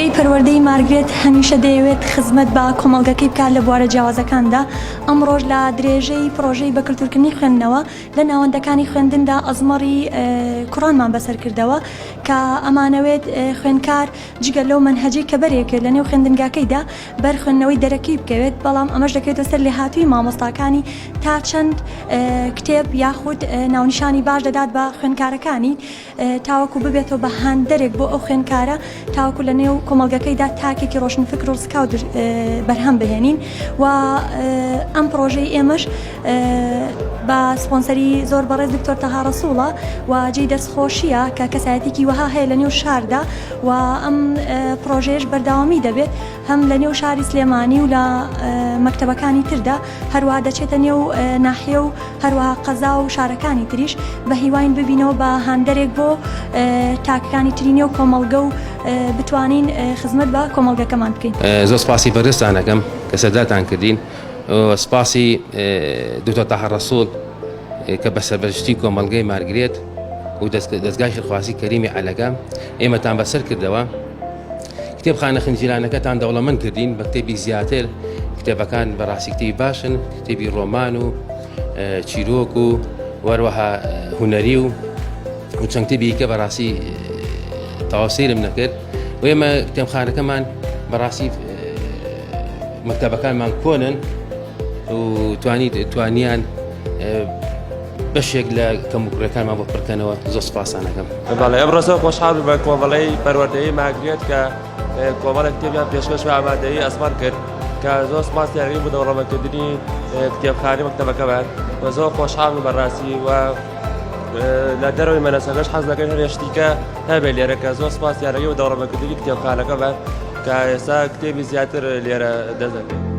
پرۆژەی پەروەردەی مارگرێت هەمیشە دەیەوێت خزمەت بە کۆمەڵگەکەی بکات لە بوارە جیاوازەکاندا. ئەمڕۆژ لە درێژەی پرۆژەی بەکەلتورکردنی خوێندنەوە لە ناوەندەکانی خوێندندا ئەزمەڕی کوڕانمان بەسەر کردەوە کە ئەمانەوێت خوێندکار جگە لەو منهەجەی کە بەرێکرد لە نێو خوێندنگاکەیدا بەر خوێندنەوەی دەرەکی بکەوێت، بەڵام ئەمەش دەکرێتە سەر لێهاتووی مامۆستاکانی تا چەند کتێب یاخود ناونیشانی باش دەدات بە خوێندکارەکانی تاوەکو ببێتەوە بە هاندەرێک بۆ ئەو خوێندکارە تاوەکو لە نێو کۆمەڵگەکەیدا تاکێکی ڕۆشنفکر و سکاوت بەرهەم بهێنین. و ئەم پرۆژەی ئێمەش بە سپۆنسەری زۆر بەڕێز دکتۆر تەها ڕەسوڵە و جێی دەستخۆشیە کە کەسایەتێکی وەها هەیە لە نێو شاردا و ئەم پرۆژەیەش بەرداوامی دەبێت هەم لە نێو شاری سلێمانی و لە مەکتەبەکانی تردا، هەروەها دەچێتە نێو ناحیە و هەروەها قەزا و شارەکانی تریش بە هیواین ببینەوە بە هاندەرێک بۆ تاکەکانی تری نێو کۆمەڵگە و بتوانین خزمەت بە کۆمەڵگەکەمان بکەین. زۆر سپاسی بەڕێستانەکەم کە سەرداتان کردین، سپاسی دکتۆر تەها ڕەسوڵ کە بە سەربەرشتی کۆمەڵگەی مارگرێت و دەستگای خێرخواسی کەریمی عەلەکە ئێمەتان بەسەر کردەوە. کتێبخانە خنجیرانەکەتان دەوڵەمەند کردین بە کتێبی زیاتر، کتێبەکان بەڕاستی کتێبی باشن، کتێبی ڕۆمان و چیرۆک و وەروەها هونەری و چەند کتێبی کە بەڕاستی تاواسیرم نەکرد و ئێمە کتێبخانەکەمان بەڕاستی مەکتەبەکانمان کۆنن و توانیان بەشێک لە کەموکڕەکانمان بۆ پڕکەنەوە. زۆر سپاسانەکەم. بەڵێ ئەمڕۆ زۆر خۆشحاڵ بە کۆمەڵەی پەروەردەیی مارگرێت کە کۆمەڵێک کتێبیان پێشکەش و ئامادەیی ئەسمان کرد کە زۆر سپاس یاریی بۆ دەوڵەمەندکردنی کتێبخانەی مەکتەبەکەمان و زۆر خۆشحاڵ بەڕاستی و لە دەرەوەی مەنەسەکەش حەز دەکەین هەر هێشتیکە هەبێت لێرە کە زۆر سپاس یاریی بۆ دەوڵەمەندکردنی کتێبخانەکەمان کە ئێستا کتێبی زیاتر لێرە دەست دەکەین.